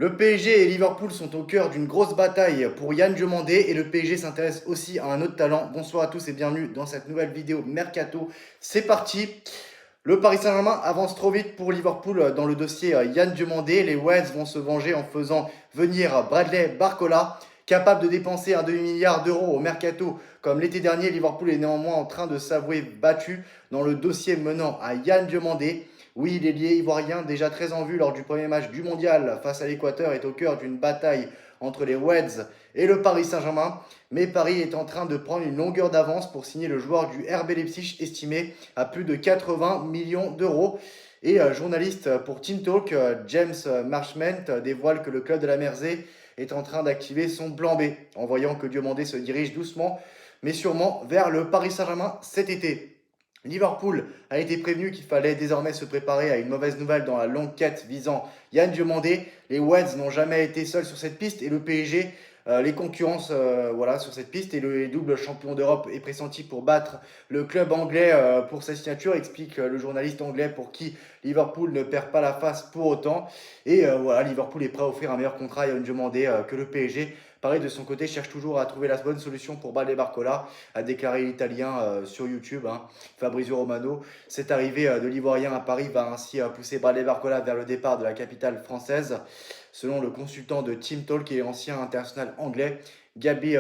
Le PSG et Liverpool sont au cœur d'une grosse bataille pour Yann Diomandé et le PSG s'intéresse aussi à un autre talent. Bonsoir à tous et bienvenue dans cette nouvelle vidéo Mercato. C'est parti. Le Paris Saint-Germain avance trop vite pour Liverpool dans le dossier Yann Diomandé. Les Reds vont se venger en faisant venir Bradley Barcola, capable de dépenser un demi-milliard d'euros au mercato. Comme l'été dernier, Liverpool est néanmoins en train de s'avouer battu dans le dossier menant à Yann Diomandé. Oui, l'ailier ivoirien, déjà très en vue lors du premier match du mondial face à l'Équateur, est au cœur d'une bataille entre les Reds et le Paris Saint-Germain. Mais Paris est en train de prendre une longueur d'avance pour signer le joueur du RB Leipzig estimé à plus de 80 millions d'euros. Et journaliste pour Team Talk, James Marchment dévoile que le club de la Mersey est en train d'activer son plan B, en voyant que Diomandé se dirige doucement mais sûrement vers le Paris Saint-Germain cet été. Liverpool a été prévenu qu'il fallait désormais se préparer à une mauvaise nouvelle dans la longue quête visant Yann Diomandé. Les Reds n'ont jamais été seuls sur cette piste et le PSG les concurrences voilà, sur cette piste et le double champion d'Europe est pressenti pour battre le club anglais pour sa signature, explique le journaliste anglais pour qui Liverpool ne perd pas la face pour autant. Et voilà, Liverpool est prêt à offrir un meilleur contrat à Yann Diomandé que le PSG. Paris, de son côté, cherche toujours à trouver la bonne solution pour Bradley Barcola, a déclaré l'Italien sur YouTube, hein, Fabrizio Romano. Cette arrivée de l'Ivoirien à Paris va ainsi pousser Bradley Barcola vers le départ de la capitale française. Selon le consultant de Team Talk et ancien international anglais, Gabi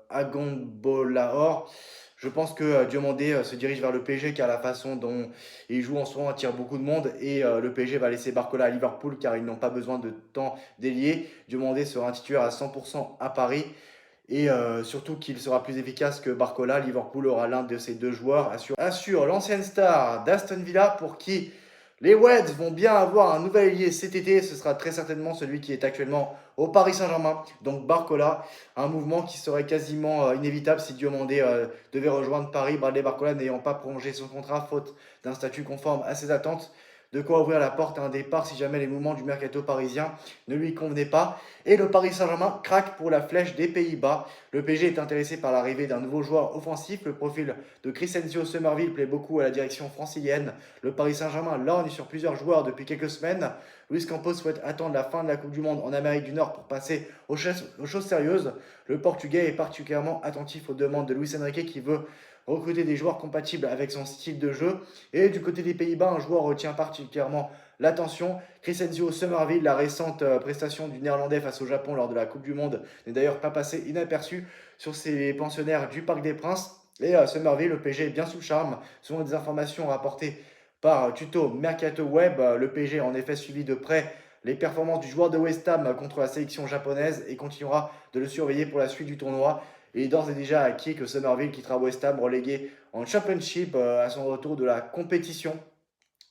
Agombolaor, je pense que Diomandé se dirige vers le PSG car la façon dont il joue en ce moment attire beaucoup de monde et le PSG va laisser Barcola à Liverpool car ils n'ont pas besoin de temps délié. Diomandé sera un titulaire à 100% à Paris et surtout qu'il sera plus efficace que Barcola. Liverpool aura l'un de ces deux joueurs, assure l'ancienne star d'Aston Villa pour qui les Reds vont bien avoir un nouvel ailier cet été. Ce sera très certainement celui qui est actuellement au Paris Saint-Germain, donc Barcola. Un mouvement qui serait quasiment inévitable si Diomandé devait rejoindre Paris. Bradley Barcola n'ayant pas prolongé son contrat faute d'un statut conforme à ses attentes. De quoi ouvrir la porte à un départ si jamais les mouvements du mercato parisien ne lui convenaient pas. Et le Paris Saint-Germain craque pour la flèche des Pays-Bas. Le PSG est intéressé par l'arrivée d'un nouveau joueur offensif. Le profil de Crescencio Summerville plaît beaucoup à la direction francilienne. Le Paris Saint-Germain lorgne sur plusieurs joueurs depuis quelques semaines. Luis Campos souhaite attendre la fin de la Coupe du Monde en Amérique du Nord pour passer aux choses sérieuses. Le Portugais est particulièrement attentif aux demandes de Luis Enrique qui veut recruter des joueurs compatibles avec son style de jeu. Et du côté des Pays-Bas, un joueur retient particulièrement l'attention. Crescencio Summerville, la récente prestation du Néerlandais face au Japon lors de la Coupe du Monde, n'est d'ailleurs pas passée inaperçue sur ses pensionnaires du Parc des Princes. Et Summerville, le PSG est bien sous le charme. Selon des informations rapportées par Tuto Mercato Web, le PSG a en effet suivi de près les performances du joueur de West Ham contre la sélection japonaise et continuera de le surveiller pour la suite du tournoi. Il est d'ores et déjà acquis que Summerville quittera West Ham relégué en Championship à son retour de la compétition.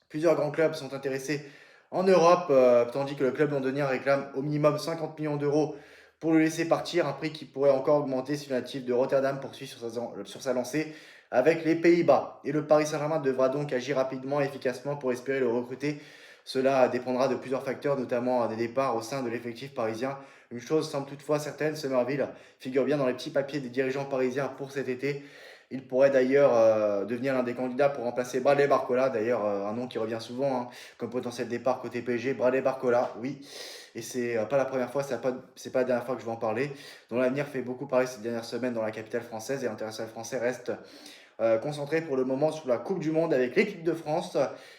Plusieurs grands clubs sont intéressés en Europe, tandis que le club londonien réclame au minimum 50 millions d'euros pour le laisser partir, un prix qui pourrait encore augmenter si le natif de Rotterdam poursuit sur sa lancée avec les Pays-Bas. Et le Paris Saint-Germain devra donc agir rapidement et efficacement pour espérer le recruter. Cela dépendra de plusieurs facteurs, notamment des départs au sein de l'effectif parisien. Une chose semble toutefois certaine, Summerville figure bien dans les petits papiers des dirigeants parisiens pour cet été. Il pourrait d'ailleurs devenir l'un des candidats pour remplacer Bradley Barcola, d'ailleurs un nom qui revient souvent hein, comme potentiel départ côté PSG. Bradley Barcola, oui, et c'est pas la première fois, c'est pas la dernière fois que je vais en parler, dont l'avenir fait beaucoup parler ces dernières semaines dans la capitale française et l'international français reste concentré pour le moment sur la Coupe du Monde avec l'équipe de France.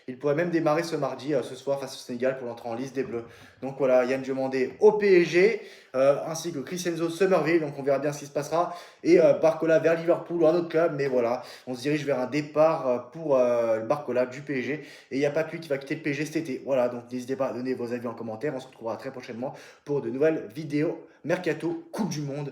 Il pourrait même démarrer ce mardi, ce soir, face au Sénégal pour l'entrée en liste des Bleus. Donc voilà, Yann Diomandé au PSG, ainsi que Crescenzo Summerville, donc on verra bien ce qui se passera. Et Barcola vers Liverpool ou un autre club, mais voilà, on se dirige vers un départ pour Barcola du PSG. Et il n'y a pas que lui qui va quitter le PSG cet été. Voilà, donc n'hésitez pas à donner vos avis en commentaire. On se retrouvera très prochainement pour de nouvelles vidéos Mercato Coupe du Monde.